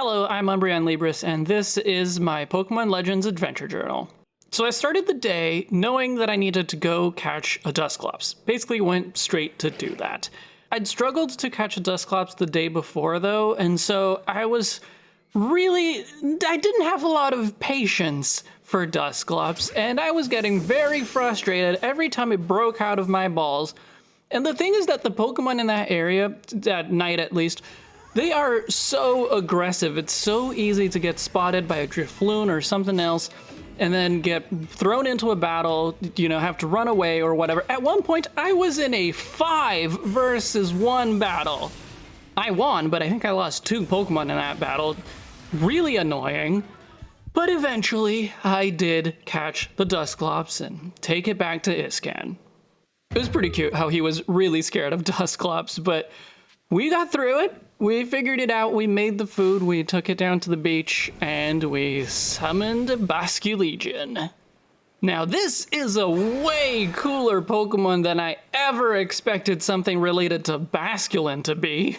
Hello, I'm Umbreon Libris, and this is my Pokémon Legends Adventure Journal. So I started the day knowing that I needed to go catch a Dusclops. Basically went straight to do that. I'd struggled to catch a Dusclops the day before though, and so I didn't have a lot of patience for Dusclops, and I was getting very frustrated every time it broke out of my balls. And the thing is that the Pokemon in that area, at night at least, they are so aggressive. It's so easy to get spotted by a Drifloon or something else and then get thrown into a battle, have to run away or whatever. At one point, I was in a 5 versus 1 battle. I won, but I think I lost 2 Pokemon in that battle. Really annoying. But eventually, I did catch the Dusclops and take it back to Iscan. It was pretty cute how he was really scared of Dusclops, but we got through it. We figured it out, we made the food, we took it down to the beach, and we summoned Basculegion. Now this is a way cooler Pokemon than I ever expected something related to Basculin to be.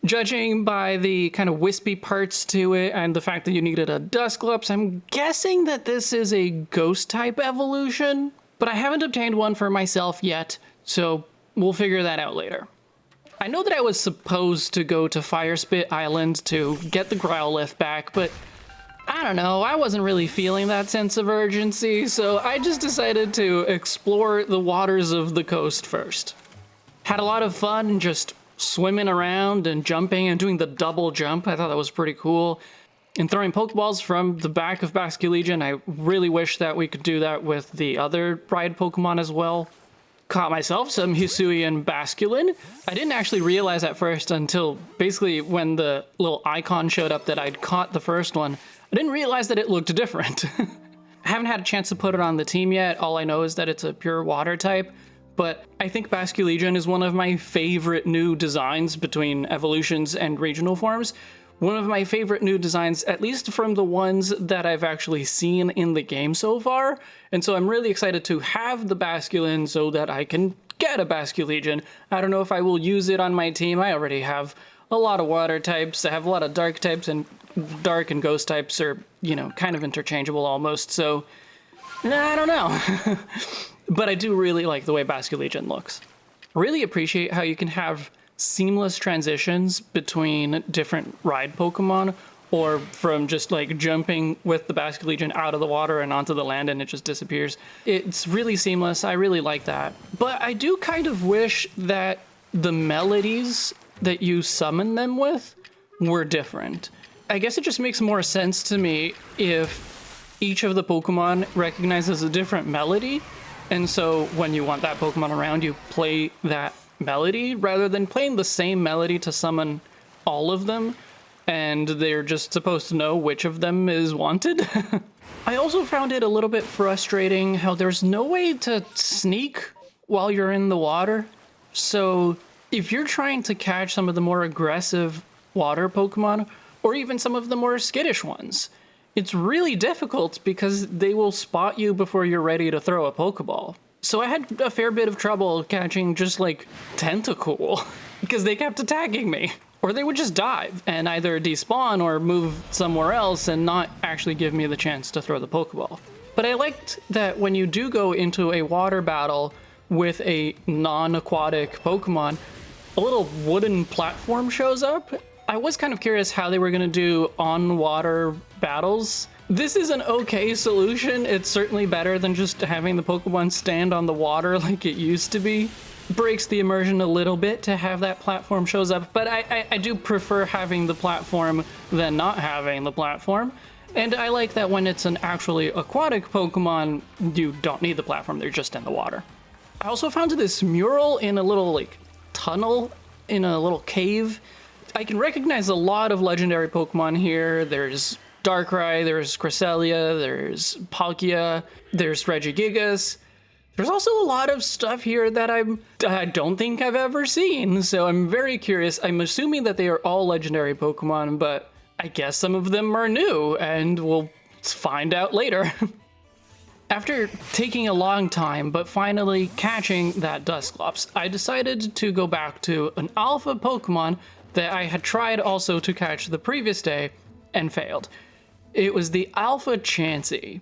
Judging by the kind of wispy parts to it and the fact that you needed a Dusclops, I'm guessing that this is a Ghost-type evolution, but I haven't obtained one for myself yet, so we'll figure that out later. I know that I was supposed to go to Firespit Island to get the Growlithe back, but I don't know, I wasn't really feeling that sense of urgency, so I just decided to explore the waters of the coast first. Had a lot of fun just swimming around and jumping and doing the double jump. I thought that was pretty cool. And throwing Pokeballs from the back of Basculegion. I really wish that we could do that with the other ride Pokemon as well. Caught myself some Hisuian Basculin. I didn't actually realize at first until basically when the little icon showed up that I'd caught the first one. I didn't realize that it looked different. I haven't had a chance to put it on the team yet. All I know is that it's a pure water type, but I think Basculegion is one of my favorite new designs between evolutions and regional forms. One of my favorite new designs, at least from the ones that I've actually seen in the game so far. And so I'm really excited to have the Basculin so that I can get a Basculegion. I don't know if I will use it on my team. I already have a lot of water types. I have a lot of dark types, and dark and ghost types are, kind of interchangeable almost. So, I don't know. But I do really like the way Basculegion looks. Really appreciate how you can have seamless transitions between different ride Pokemon, or from just like jumping with the Basculegion out of the water and onto the land and it just disappears. It's really seamless. I really like that. But I do kind of wish that the melodies that you summon them with were different. I guess it just makes more sense to me if each of the Pokemon recognizes a different melody, and so when you want that Pokemon around, you play that melody rather than playing the same melody to summon all of them, and they're just supposed to know which of them is wanted. I also found it a little bit frustrating how there's no way to sneak while you're in the water. So if you're trying to catch some of the more aggressive water Pokemon, or even some of the more skittish ones, it's really difficult because they will spot you before you're ready to throw a Pokeball. So I had a fair bit of trouble catching just like Tentacool because they kept attacking me. Or they would just dive and either despawn or move somewhere else and not actually give me the chance to throw the Pokeball. But I liked that when you do go into a water battle with a non-aquatic Pokemon, a little wooden platform shows up. I was kind of curious how they were going to do on-water battles. This is an okay solution. It's certainly better than just having the Pokemon stand on the water like it used to be. Breaks the immersion a little bit to have that platform shows up, but I do prefer having the platform than not having the platform. And I like that when it's an actually aquatic Pokemon, you don't need the platform, they're just in the water. I also found this mural in a little tunnel in a little cave. I can recognize a lot of legendary Pokemon here. There's Darkrai, there's Cresselia, there's Palkia, there's Regigigas. There's also a lot of stuff here that I don't think I've ever seen, so I'm very curious. I'm assuming that they are all legendary Pokemon, but I guess some of them are new, and we'll find out later. After taking a long time, but finally catching that Dusclops, I decided to go back to an alpha Pokemon that I had tried also to catch the previous day and failed. It was the Alpha Chansey.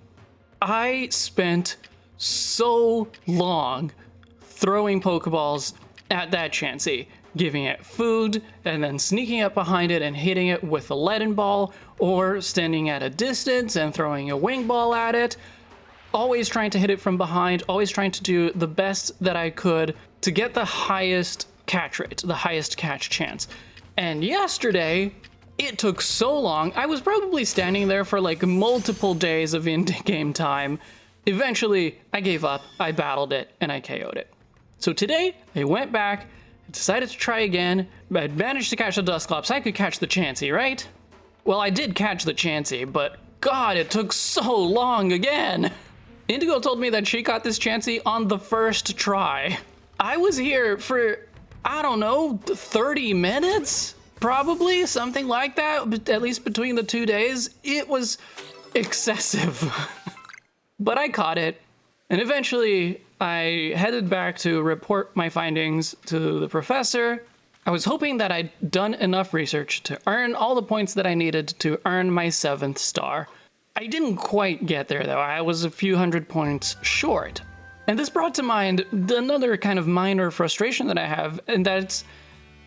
I spent so long throwing Pokeballs at that Chansey, giving it food, and then sneaking up behind it and hitting it with a leaden ball, or standing at a distance and throwing a wing ball at it. Always trying to hit it from behind, always trying to do the best that I could to get the highest catch rate, the highest catch chance. And yesterday, it took so long. I was probably standing there for like multiple days of in-game time. Eventually, I gave up, I battled it, and I KO'd it. So today, I went back, decided to try again. I'd managed to catch the Dusclops. I could catch the Chansey, right? Well, I did catch the Chansey, but God, it took so long again. Indigo told me that she caught this Chansey on the first try. I was here for, I don't know, 30 minutes? Probably, something like that, at least between the 2 days. It was excessive. But I caught it, and eventually I headed back to report my findings to the professor. I was hoping that I'd done enough research to earn all the points that I needed to earn my 7th star. I didn't quite get there though, I was a few hundred points short. And this brought to mind another kind of minor frustration that I have, and that's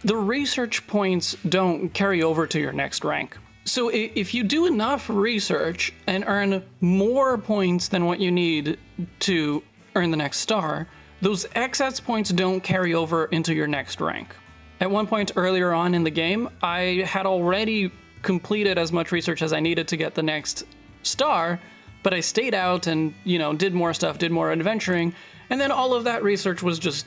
the research points don't carry over to your next rank. So if you do enough research and earn more points than what you need to earn the next star, those excess points don't carry over into your next rank. At one point earlier on in the game, I had already completed as much research as I needed to get the next star, but I stayed out and, did more stuff, did more adventuring, and then all of that research was just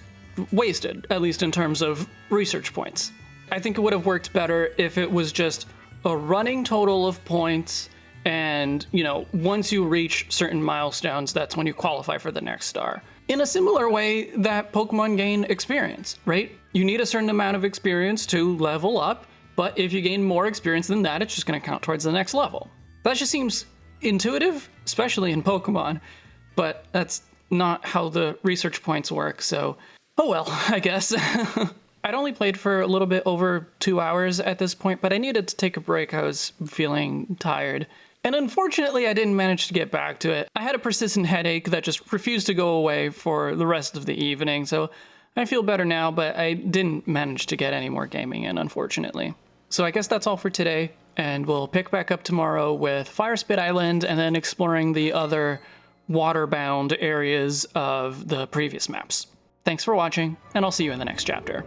wasted, at least in terms of research points. I think it would have worked better if it was just a running total of points, and, once you reach certain milestones, that's when you qualify for the next star. In a similar way that Pokemon gain experience, right? You need a certain amount of experience to level up, but if you gain more experience than that, it's just going to count towards the next level. That just seems intuitive, especially in Pokemon, but that's not how the research points work, so oh well, I guess. I'd only played for a little bit over 2 hours at this point, but I needed to take a break. I was feeling tired. And unfortunately, I didn't manage to get back to it. I had a persistent headache that just refused to go away for the rest of the evening, so I feel better now, but I didn't manage to get any more gaming in, unfortunately. So I guess that's all for today, and we'll pick back up tomorrow with Fire Spit Island and then exploring the other water-bound areas of the previous maps. Thanks for watching, and I'll see you in the next chapter.